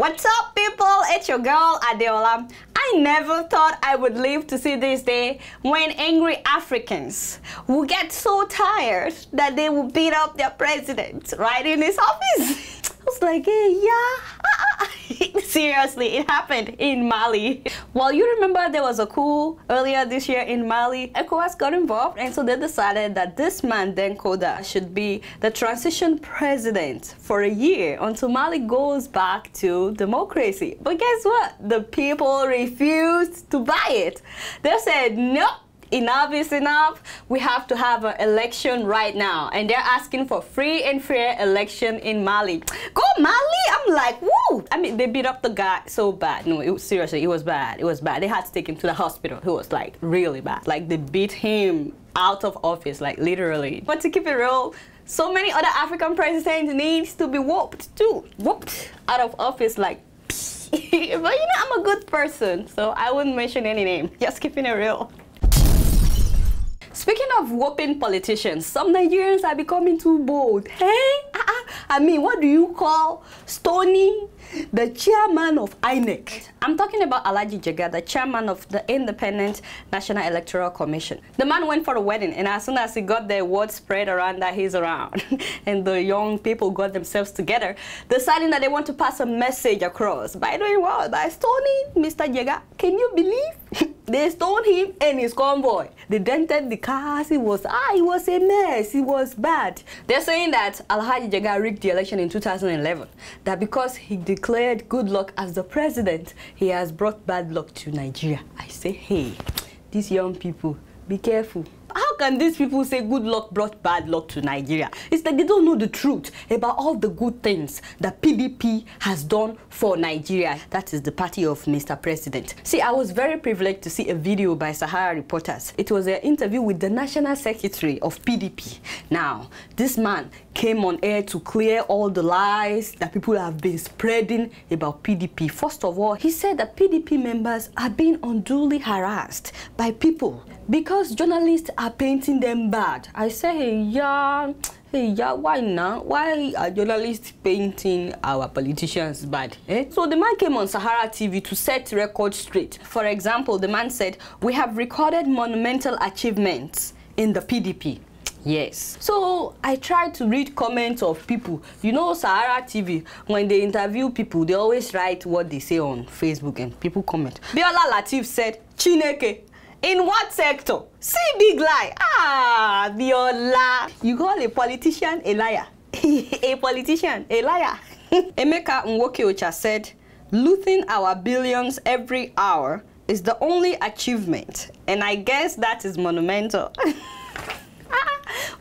What's up, people? It's your girl, Adeola. I never thought I would live to see this day when angry Africans will get so tired that they will beat up their president right in his office. I was like, hey, yeah. Seriously, it happened in Mali. Well, you remember there was a coup earlier this year in Mali. ECOWAS got involved, and so they decided that this man, Koda, should be the transition president for a year until Mali goes back to democracy. But guess what? The people refused to buy it. They said, nope. Enough is enough. We have to have an election right now. And they're asking for free and fair election in Mali. Go Mali! I'm like, woo! I mean, they beat up the guy so bad. No, seriously, it was bad. It was bad. They had to take him to the hospital. It was like really bad. Like they beat him out of office, like literally. But to keep it real, so many other African presidents needs to be whooped too. Whooped out of office like but you know, I'm a good person, so I wouldn't mention any name. Just keeping it real. Speaking of whooping politicians, some Nigerians are becoming too bold. Hey? I mean, what do you call Stoney, the chairman of INEC? I'm talking about Alhaji Jega, the chairman of the Independent National Electoral Commission. The man went for a wedding, and as soon as he got the word spread around that he's around, and the young people got themselves together, deciding that they want to pass a message across. By doing what? By stoning Mr. Jega. Can you believe? They stoned him and his convoy. They dented the cars. It was a mess. It was bad. They're saying that Alhaji Jega rigged the election in 2011. That because he declared good luck as the president, he has brought bad luck to Nigeria. I say, hey, these young people, be careful. How can these people say good luck brought bad luck to Nigeria? It's like they don't know the truth about all the good things that PDP has done for Nigeria. That is the party of Mr. President. See, I was very privileged to see a video by Sahara Reporters. It was an interview with the National Secretary of PDP. Now, this man came on air to clear all the lies that people have been spreading about PDP. First of all, he said that PDP members are being unduly harassed by people because journalists are painting them bad. I say, hey, yeah, why not? Why are journalists painting our politicians bad? Eh? So the man came on Sahara TV to set records straight. For example, the man said, we have recorded monumental achievements in the PDP. Yes. So I tried to read comments of people. You know, Sahara TV, when they interview people, they always write what they say on Facebook and people comment. Biola Latif said, Chineke. In what sector? See big lie. Biola. You call a politician a liar. A politician a liar. Emeka Nwokiocha said, looting our billions every hour is the only achievement. And I guess that is monumental.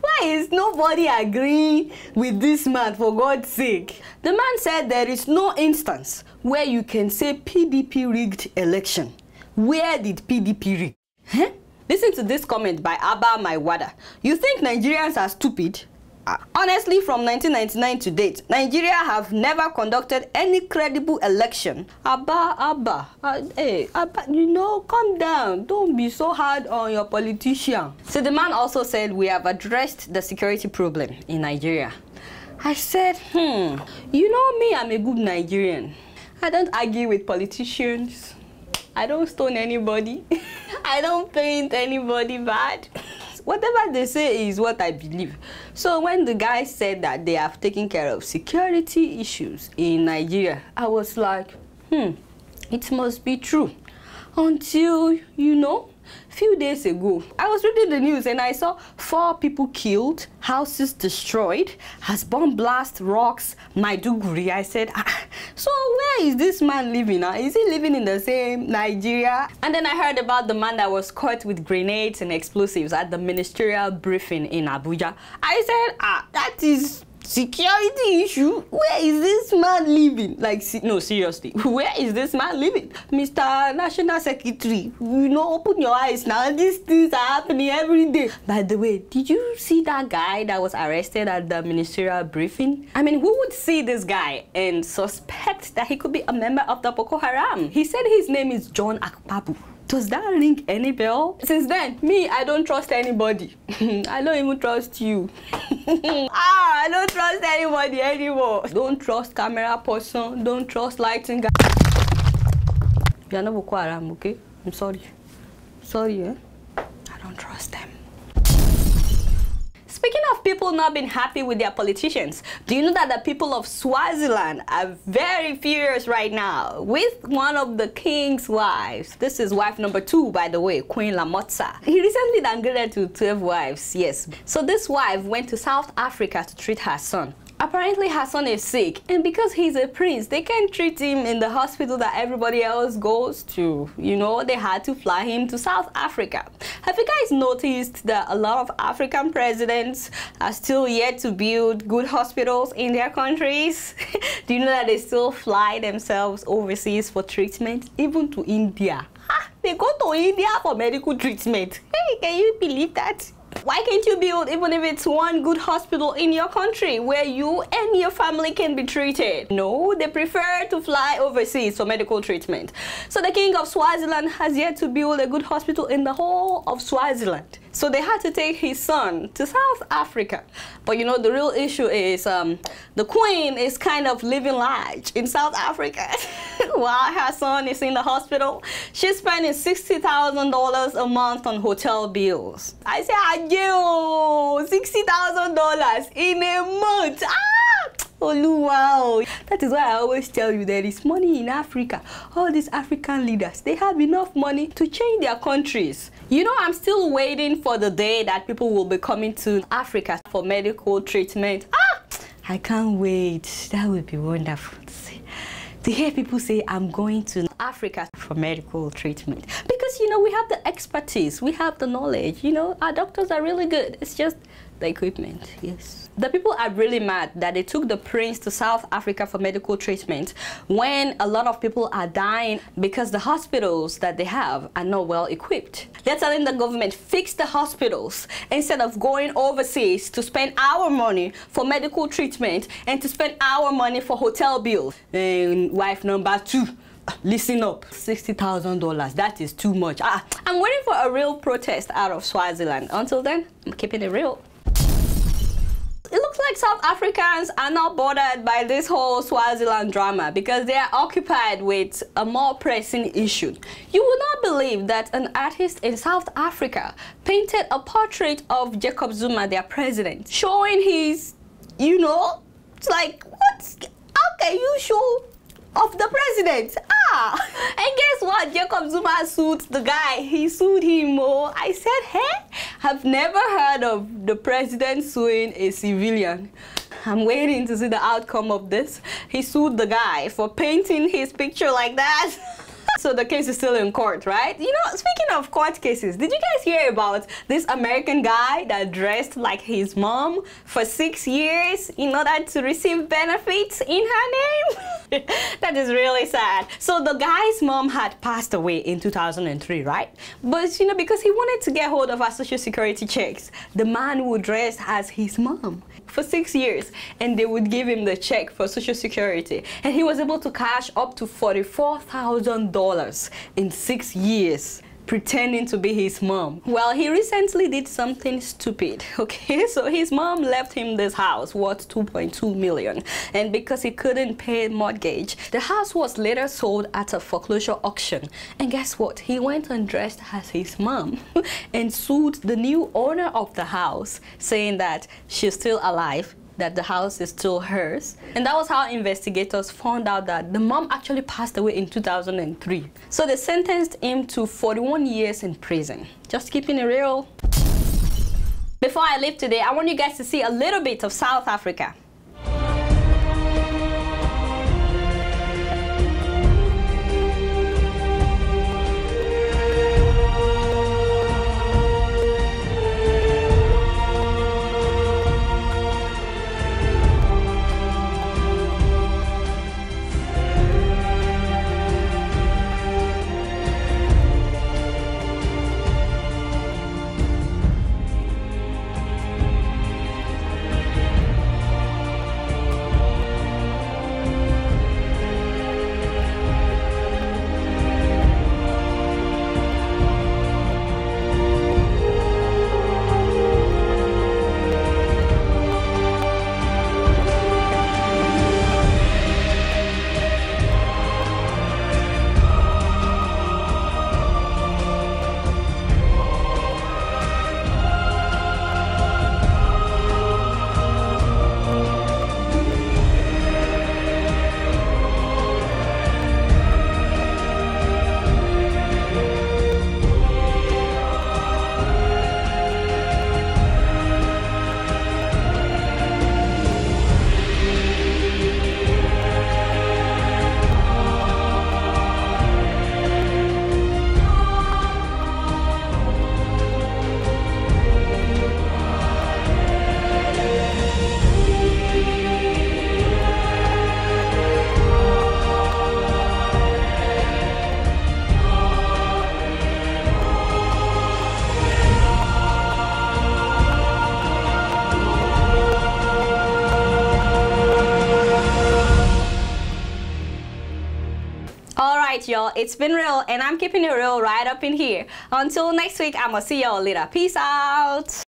Why is nobody agreeing with this man, for God's sake? The man said there is no instance where you can say PDP rigged election. Where did PDP rig? Huh? Listen to this comment by Abba Maiwada. You think Nigerians are stupid? Honestly, from 1999 to date, Nigeria have never conducted any credible election. Abba, hey, Abba, you know, calm down. Don't be so hard on your politician. So the man also said, we have addressed the security problem in Nigeria. I said, you know me, I'm a good Nigerian. I don't argue with politicians. I don't stone anybody. I don't paint anybody bad. Whatever they say is what I believe. So when the guy said that they have taken care of security issues in Nigeria, I was like, it must be true. Until, you know, a few days ago, I was reading the news and I saw 4 people killed, houses destroyed, has bomb blast rocks, Maiduguri. I said, so where is this man living now? Is he living in the same Nigeria? And then I heard about the man that was caught with grenades and explosives at the ministerial briefing in Abuja. I said, that is security issue. Where is this man living? Like, no, seriously, where is this man living? Mr. National Secretary, you know, open your eyes now. These things are happening every day. By the way, did you see that guy that was arrested at the ministerial briefing? I mean, who would see this guy and suspect that he could be a member of the Boko Haram? He said his name is John Akpabu. Does that ring any bell? Since then, me, I don't trust anybody. I don't even trust you. I don't trust anybody anymore. Don't trust camera person. Don't trust lighting guy. You are not Boko Haram, okay? I'm sorry. Sorry, eh? I don't trust them. Speaking of people not being happy with their politicians, do you know that the people of Swaziland are very furious right now with one of the king's wives? This is wife number 2, by the way, Queen Lamotsa. He recently downgraded to 12 wives, yes. So this wife went to South Africa to treat her son. Apparently her son is sick, and because he's a prince, they can't treat him in the hospital that everybody else goes to. You know, they had to fly him to South Africa. Have you guys noticed that a lot of African presidents are still yet to build good hospitals in their countries? Do you know that they still fly themselves overseas for treatment, even to India? They go to India for medical treatment. Hey, can you believe that? Why can't you build, even if it's one good hospital in your country where you and your family can be treated? No, they prefer to fly overseas for medical treatment. So the king of Swaziland has yet to build a good hospital in the whole of Swaziland. So they had to take his son to South Africa. But you know, the real issue is the queen is kind of living large in South Africa while her son is in the hospital. She's spending $60,000 a month on hotel bills. I say, adieu, $60,000 in a month. Oh, wow. That is why I always tell you there is money in Africa. All these African leaders, they have enough money to change their countries. You know, I'm still waiting for the day that people will be coming to Africa for medical treatment. I can't wait. That would be wonderful to see. To hear people say, I'm going to Africa for medical treatment. Because, you know, we have the expertise, we have the knowledge, you know, our doctors are really good. It's just the equipment, yes. The people are really mad that they took the prince to South Africa for medical treatment when a lot of people are dying because the hospitals that they have are not well equipped. They're telling the government, fix the hospitals instead of going overseas to spend our money for medical treatment and to spend our money for hotel bills. And wife number 2. Listen up, $60,000, that is too much. I'm waiting for a real protest out of Swaziland. Until then, I'm keeping it real. It looks like South Africans are not bothered by this whole Swaziland drama because they are occupied with a more pressing issue. You will not believe that an artist in South Africa painted a portrait of Jacob Zuma, their president, showing his, you know, it's like, what? How can you show of the president? And guess what? Jacob Zuma sued the guy. He sued him. I said, hey, I've never heard of the president suing a civilian. I'm waiting to see the outcome of this. He sued the guy for painting his picture like that. So the case is still in court, right? You know, speaking of court cases, did you guys hear about this American guy that dressed like his mom for 6 years in order to receive benefits in her name? That is really sad. So the guy's mom had passed away in 2003, right? But you know, because he wanted to get hold of her social security checks, the man would dress as his mom for 6 years and they would give him the check for social security, and he was able to cash up to $44,000 in 6 years pretending to be his mom. Well, he recently did something stupid, okay? So his mom left him this house worth $2.2 million, and because he couldn't pay mortgage, the house was later sold at a foreclosure auction. And guess what? He went and dressed as his mom and sued the new owner of the house, saying that she's still alive, that the house is still hers. And that was how investigators found out that the mom actually passed away in 2003. So they sentenced him to 41 years in prison. Just keeping it real. Before I leave today, I want you guys to see a little bit of South Africa. real, it's been real, and I'm keeping it real right up in here. Until next week, I'ma see y'all later. Peace out.